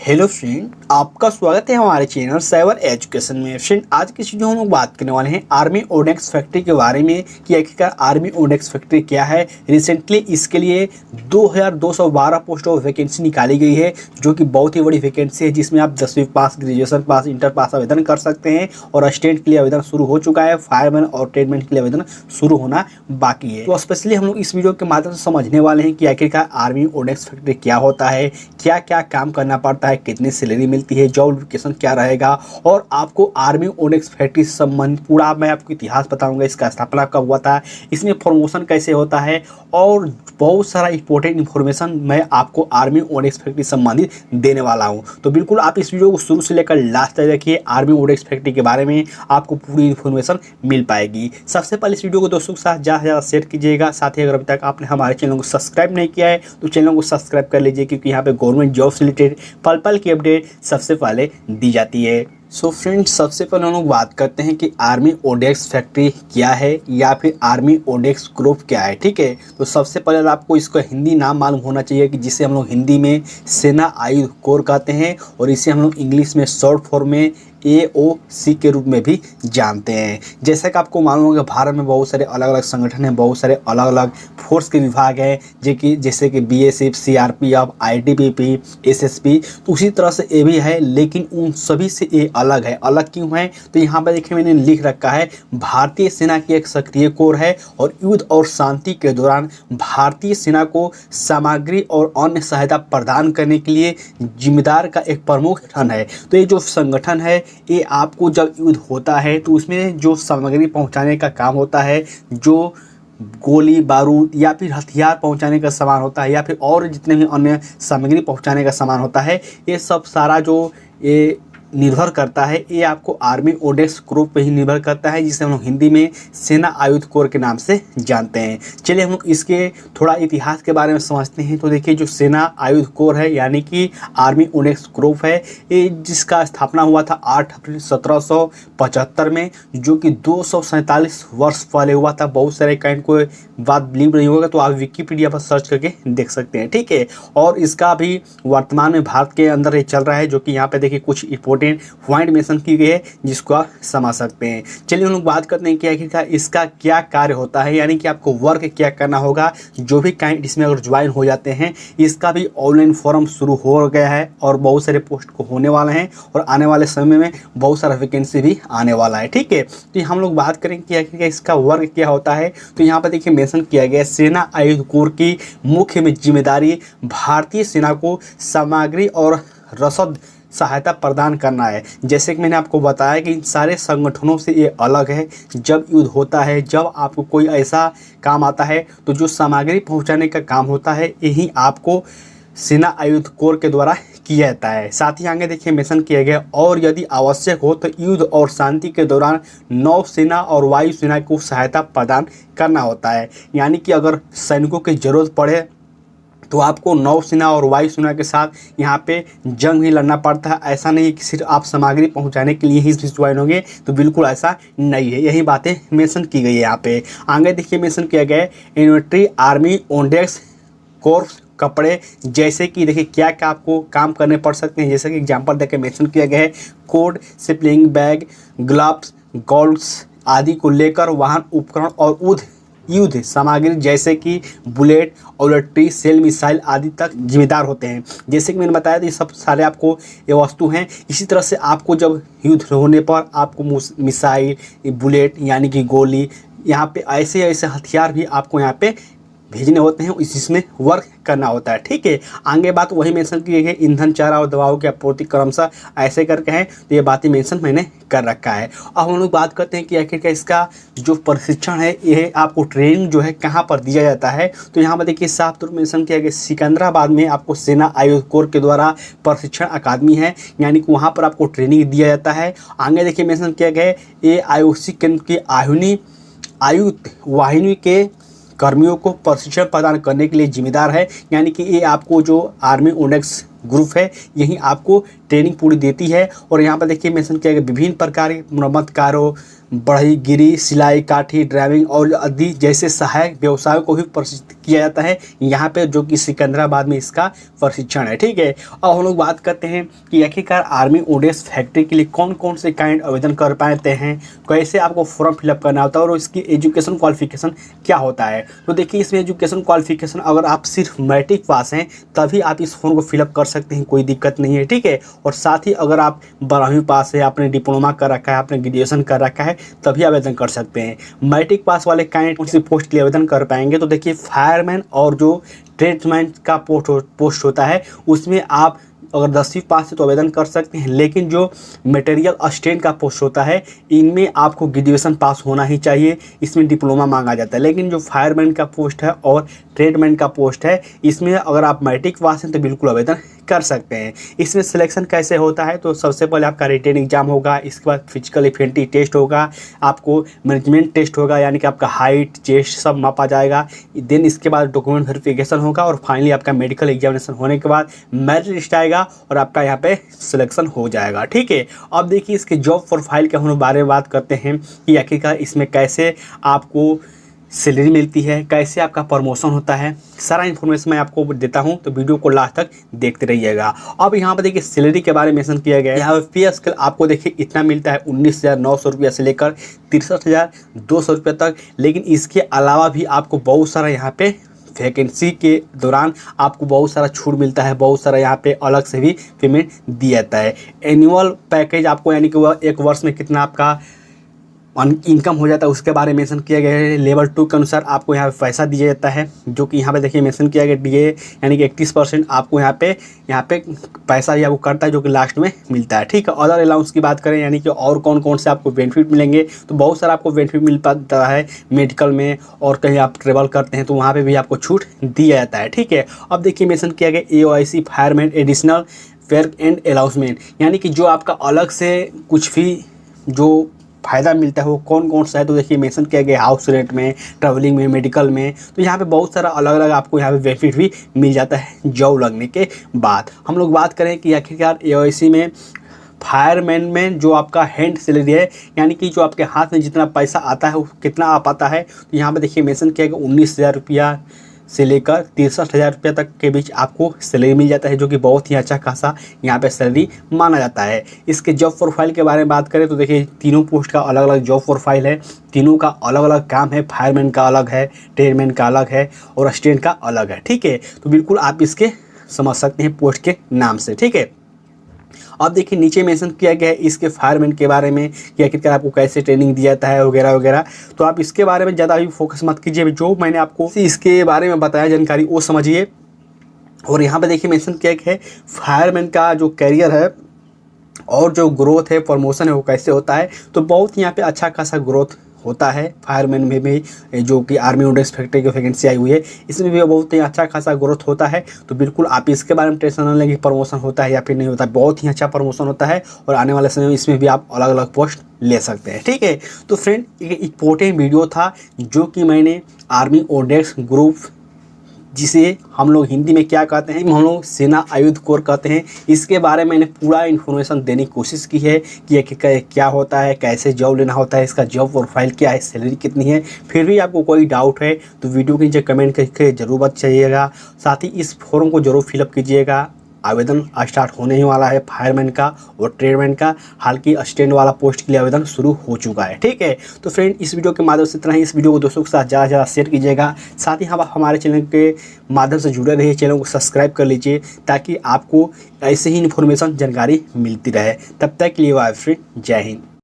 Hello friend, आपका स्वागत है हमारे चैनल साइबर एजुकेशन में। फ्रेंड, आज की वीडियो हम लोग बात करने वाले हैं आर्मी ओडेक्स फैक्ट्री के बारे में कि आखिरकार आर्मी ओडेक्स फैक्ट्री क्या है। रिसेंटली इसके लिए 2212 पोस्ट ऑफ वैकेंसी निकाली गई है, जो कि बहुत ही बड़ी वैकेंसी है, जिसमें आप 10वीं पास, ग्रेजुएशन पास, इंटर पास आवेदन कर सकते हैं। और असिस्टेंट के लिए आवेदन शुरू हो चुका है, फायरमैन और ट्रेडमैन के लिए आवेदन शुरू होना बाकी है। तो स्पेशली हम लोग इस वीडियो के माध्यम से समझने वाले हैं कि आखिरकार आर्मी ओडेक्स फैक्ट्री क्या होता है, क्या क्या काम करना पड़ता है, कितनी सैलरी मिलती है, जॉब लोकेशन क्या रहेगा, और आपको आर्मी ओडेक्स फैक्ट्री से संबंधित पूरा मैं आपको इतिहास बताऊंगा। इसका स्थापना कब हुआ था, इसमें प्रमोशन कैसे होता है, और बहुत सारा इंपॉर्टेंट इन्फॉर्मेशन मैं आपको आर्मी ओडेक्स फैक्ट्री संबंधित देने वाला हूं। तो बिल्कुल आप इस वीडियो को शुरू से लेकर लास्ट तक देखिए, आर्मी ओडेक्स फैक्ट्री के बारे में आपको पूरी इन्फॉर्मेशन मिल पाएगी। सबसे पहले इस वीडियो को दोस्तों के साथ ज़्यादा से ज़्यादा शेयर कीजिएगा। साथ ही अगर अभी तक आपने हमारे चैनल को सब्सक्राइब नहीं किया है तो चैनल को सब्सक्राइब कर लीजिए, क्योंकि यहाँ पे गवर्नमेंट जॉब से रिलेटेड पल की अपडेट सबसे पहले दी जाती है। सो फ्रेंड्स, सबसे पहले हम लोग बात करते हैं कि आर्मी ओडेक्स फैक्ट्री क्या है या फिर आर्मी ओडेक्स ग्रुप क्या है। ठीक है, तो सबसे पहले आपको इसका हिंदी नाम मालूम होना चाहिए, कि जिसे हम लोग हिंदी में सेना आयुध कोर कहते हैं, और इसे हम लोग इंग्लिश में शॉर्ट फॉर्म में AOC के रूप में भी जानते हैं। जैसा कि आपको मालूम होगा, भारत में बहुत सारे अलग अलग संगठन हैं, बहुत सारे अलग अलग फोर्स के विभाग हैं, जैसे कि BSF, CRPF, ITBP, SSB। तो उसी तरह से ये भी है, लेकिन उन सभी से ये अलग है। अलग क्यों है? तो यहाँ पर देखिए मैंने लिख रखा है, भारतीय सेना की एक सक्रिय कोर है और युद्ध और शांति के दौरान भारतीय सेना को सामग्री और अन्य सहायता प्रदान करने के लिए जिम्मेदार का एक प्रमुख संगठन है। तो ये जो संगठन है, ये आपको जब युद्ध होता है तो उसमें जो सामग्री पहुंचाने का काम होता है, जो गोली बारूद या फिर हथियार पहुंचाने का सामान होता है, या फिर और जितने भी अन्य सामग्री पहुंचाने का सामान होता है, ये सब सारा जो ये निर्भर करता है, ये आपको आर्मी ओडेक्स ग्रुप पे ही निर्भर करता है, जिसे हम लोग हिंदी में सेना आयुध कोर के नाम से जानते हैं। चलिए हम लोग इसके थोड़ा इतिहास के बारे में समझते हैं। तो देखिए, जो सेना आयुध कोर है यानी कि आर्मी ओडेक्स ग्रुप है, ये जिसका स्थापना हुआ था 8 अप्रैल 1775 में, जो कि 247 वर्ष पहले हुआ था। बहुत सारे काइंड को बात बिलीव नहीं होगा तो आप विकिपीडिया पर सर्च करके देख सकते हैं। ठीक है, और इसका भी वर्तमान में भारत के अंदर ये चल रहा है, जो कि यहाँ पे देखिए कुछ इंपॉर्टेंट पॉइंट मेंशन की गई है, जिसको आप समझ सकते हैं। चलिए हम लोग बात करते हैं कि आखिरकार इसका क्या कार्य होता है, यानी कि आपको वर्क क्या करना होगा। जो भी काइंड इसमें अगर ज्वाइन हो जाते हैं, इसका भी ऑनलाइन फॉर्म शुरू हो गया है और बहुत सारे पोस्ट को होने वाले हैं, और आने वाले समय में बहुत सारा वैकेंसी भी आने वाला है। ठीक है, तो हम लोग बात करेंगे कि आखिरकार इसका वर्क क्या होता है। तो यहाँ पर देखिए मेंशन किया गया है, सेना आयुध कोर की मुख्य में जिम्मेदारी भारतीय सेना को सामग्री और रसद सहायता प्रदान करना है। जैसे कि मैंने आपको बताया कि इन सारे संगठनों से ये अलग है। जब युद्ध होता है, जब आपको कोई ऐसा काम आता है, तो जो सामग्री पहुंचाने का काम होता है, यही आपको सेना आयुध कोर के द्वारा किया जाता है। साथ ही आगे देखिए मेंशन किया गया, और यदि आवश्यक हो तो युद्ध और शांति के दौरान नौसेना और वायुसेना को सहायता प्रदान करना होता है। यानी कि अगर सैनिकों की जरूरत पड़े तो आपको नौसेना और वायुसेना के साथ यहाँ पे जंग भी लड़ना पड़ता है। ऐसा नहीं है कि सिर्फ आप सामग्री पहुँचाने के लिए ही ज्वाइन होंगे, तो बिल्कुल ऐसा नहीं है। यही बातें मेंशन की गई है यहाँ पे। आगे देखिए मेंशन किया गया है, इन्वेंट्री आर्मी ओडेक्स कोर कपड़े, जैसे कि देखिए क्या क्या आपको काम करने पड़ सकते हैं। जैसे कि एग्जाम्पल देकर मेंशन किया गया है, कोड, स्प्लिंग बैग, ग्लव्स, गोल्ड्स आदि को लेकर वाहन, उपकरण और युद्ध सामग्री जैसे कि बुलेट, आर्टिलरी, सेल, मिसाइल आदि तक जिम्मेदार होते हैं। जैसे कि मैंने बताया था, ये सब सारे आपको ये वस्तु हैं। इसी तरह से आपको जब युद्ध होने पर आपको मिसाइल, बुलेट यानी कि गोली, यहाँ पे ऐसे ऐसे हथियार भी आपको यहाँ पे भेजने होते हैं, इसमें वर्क करना होता है। ठीक है, आगे बात वही मेंशन की गई है, ईंधन, चारा और दवाओं की आपूर्ति क्रमशः ऐसे करके हैं। तो ये बातें मेंशन मैंने कर रखा है। अब हम लोग बात करते हैं कि आखिरकार इसका जो प्रशिक्षण है, ये आपको ट्रेनिंग जो है कहाँ पर दिया जाता है। तो यहाँ पर देखिए साफ तौर पर मेंशन किया गया, सिकंदराबाद में आपको सेना आयुध कोर के द्वारा प्रशिक्षण अकादमी है, यानी कि वहाँ पर आपको ट्रेनिंग दिया जाता है। आगे देखिए मेंशन किया गया, AIOC केंद्र की आयुध वाहिनी के कर्मियों को प्रशिक्षण प्रदान करने के लिए जिम्मेदार है। यानी कि ये आपको जो आर्मी ओडेक्स ग्रुप है, यही आपको ट्रेनिंग पूरी देती है। और यहाँ पर देखिए मेंशन किया गया, विभिन्न प्रकार के मरम्मत कार्यों बढ़ई गिरी, सिलाई काठी, ड्राइविंग और आदि जैसे सहायक व्यवसायों को भी प्रशिक्षित किया जाता है यहाँ पे, जो कि सिकंदराबाद में इसका प्रशिक्षण है। ठीक है, अब हम लोग बात करते हैं कि आखिरकार आर्मी ऑर्डिनेंस फैक्ट्री के लिए कौन कौन से कैंडिडेट आवेदन कर पाते हैं, कैसे आपको फॉर्म फिलअप करना होता है और इसकी एजुकेशन क्वालिफिकेशन क्या होता है। तो देखिए, इसमें एजुकेशन क्वालिफिकेशन अगर आप सिर्फ मैट्रिक पास हैं तभी आप इस फॉर्म को फिलअप कर सकते हैं, कोई दिक्कत नहीं है। ठीक है, और साथ ही अगर आप 12वीं पास है, आपने डिप्लोमा कर रखा है, आपने ग्रेजुएशन कर रखा है, तभी आवेदन कर सकते हैं। मैट्रिक पास वाले कैंडिडेट उसी पोस्ट के लिए आवेदन कर पाएंगे। तो देखिए, फायरमैन और जो ट्रेड्समैन का पोस्ट होता है उसमें आप अगर 10वीं पास है तो आवेदन कर सकते हैं, लेकिन जो मटेरियल असिस्टेंट का पोस्ट होता है इनमें आपको ग्रेजुएशन पास होना ही चाहिए, इसमें डिप्लोमा मांगा जाता है। लेकिन जो फायरमैन का पोस्ट है और ट्रेडमैन का पोस्ट है इसमें अगर आप मैट्रिक पास हैं तो बिल्कुल आवेदन कर सकते हैं। इसमें सिलेक्शन कैसे होता है, तो सबसे पहले आपका रिटन एग्जाम होगा, इसके बाद फिजिकल एफिनिटी टेस्ट होगा, आपको मैनेजमेंट टेस्ट होगा, यानी कि आपका हाइट चेस्ट सब मापा जाएगा। देन इसके बाद डॉक्यूमेंट वेरिफिकेशन होगा और फाइनली आपका मेडिकल एग्जामिनेशन होने के बाद मेरिट लिस्ट आएगा और आपका यहाँ पे सिलेक्शन हो जाएगा। ठीक है, अब देखिए इसके जॉब प्रोफाइल के हम बारे में बात करते हैं कि आखिरकार इसमें कैसे आपको सैलरी मिलती है, कैसे आपका प्रमोशन होता है, सारा इन्फॉर्मेशन मैं आपको देता हूं, तो वीडियो को लास्ट तक देखते रहिएगा। अब यहाँ पर देखिए सैलरी के बारे में मेंशन किया गया है। यहाँ पे पे स्केल आपको देखिए इतना मिलता है 19,900 रुपया से लेकर 63,200 रुपये तक। लेकिन इसके अलावा भी आपको बहुत सारा यहाँ पे वैकेंसी के दौरान आपको बहुत सारा छूट मिलता है, बहुत सारा यहाँ पे अलग से भी पेमेंट दिया जाता है। एनुअल पैकेज आपको यानी कि वह एक वर्ष में कितना आपका इनकम हो जाता है उसके बारे में मेंशन किया गया है। लेवल 2 के अनुसार आपको यहाँ पे पैसा दिया जाता है, जो कि यहाँ पे देखिए मेंशन किया गया डीए यानी कि 31% आपको यहाँ पे पैसा ही आपको करता है, जो कि लास्ट में मिलता है। ठीक है, अदर अलाउंस की बात करें यानी कि और कौन कौन से आपको बेनिफिट मिलेंगे, तो बहुत सारा आपको बेनिफिट मिल पाता है मेडिकल में, और कहीं आप ट्रेवल करते हैं तो वहाँ पर भी आपको छूट दिया जाता है। ठीक है, अब देखिए मेंशन किया गया AOIC fireman additional fair and announcement, यानी कि जो आपका अलग से कुछ भी जो फ़ायदा मिलता है वो कौन कौन सा है। तो देखिए मेंशन किया गया हाउस रेंट में, ट्रैवलिंग में, मेडिकल में, तो यहाँ पे बहुत सारा अलग अलग आपको यहाँ पे बेनिफिट भी मिल जाता है जॉब लगने के बाद। हम लोग बात करें कि आखिरकार AOIC में फायरमैन में जो आपका हैंड सैलरी है, यानी कि जो आपके हाथ में जितना पैसा आता है वो कितना आ पाता है, तो यहाँ पर देखिए मेंशन किया गया 19,000 रुपया से लेकर 63,000 रुपये तक के बीच आपको सैलरी मिल जाता है, जो कि बहुत ही अच्छा खासा यहाँ पे सैलरी माना जाता है। इसके जॉब प्रोफाइल के बारे में बात करें तो देखिए तीनों पोस्ट का अलग अलग जॉब प्रोफाइल है, तीनों का अलग अलग काम है। फायरमैन का अलग है, ट्रेडमैन का अलग है और असिस्टेंट का अलग है। ठीक है, तो बिल्कुल आप इसके समझ सकते हैं पोस्ट के नाम से। ठीक है, अब देखिए नीचे मेंशन किया गया है इसके फायरमैन के बारे में कि आखिरकार आपको कैसे ट्रेनिंग दिया जाता है वगैरह वगैरह। तो आप इसके बारे में ज़्यादा भी फोकस मत कीजिए, जो मैंने आपको इसके बारे में बताया जानकारी वो समझिए। और यहाँ पे देखिए मेंशन किया गया है फायरमैन का जो कैरियर है और जो ग्रोथ है, प्रमोशन है, वो कैसे होता है। तो बहुत यहाँ पे अच्छा खासा ग्रोथ होता है फायरमैन में भी, जो कि आर्मी ऑर्डिनेंस फैक्ट्री की वैकेंसी आई हुई है इसमें भी बहुत ही अच्छा खासा ग्रोथ होता है। तो बिल्कुल आप इसके बारे में टेंशन न लें कि प्रमोशन होता है या फिर नहीं होता है, बहुत ही अच्छा प्रमोशन होता है और आने वाले समय में इसमें भी आप अलग अलग पोस्ट ले सकते हैं। ठीक है, तो फ्रेंड ये इंपॉर्टेंट वीडियो था जो कि मैंने आर्मी ऑर्डिनेंस ग्रुप, जिसे हम लोग हिंदी में क्या कहते हैं, हम लोग सेना आयुध कोर कहते हैं, इसके बारे में मैंने पूरा इन्फॉर्मेशन देने की कोशिश की है कि क्या होता है, कैसे जॉब लेना होता है, इसका जॉब प्रोफाइल क्या है, सैलरी कितनी है। फिर भी आपको कोई डाउट है तो वीडियो के नीचे कमेंट करके ज़रूर बताइएगा। साथ ही इस फॉर्म को ज़रूर फिलअप कीजिएगा। आवेदन स्टार्ट होने ही वाला है फायरमैन का और ट्रेडमैन का, हालांकि असिस्टेंट वाला पोस्ट के लिए आवेदन शुरू हो चुका है। ठीक है, तो फ्रेंड इस वीडियो के माध्यम से इतना ही। इस वीडियो को दोस्तों के साथ ज़्यादा से ज़्यादा शेयर कीजिएगा। साथ ही आप हमारे चैनल के माध्यम से जुड़े रहिए, चैनल को सब्सक्राइब कर लीजिए ताकि आपको ऐसे ही इन्फॉर्मेशन जानकारी मिलती रहे। तब तक के लिए बाय फ्रेंड, जय हिंद।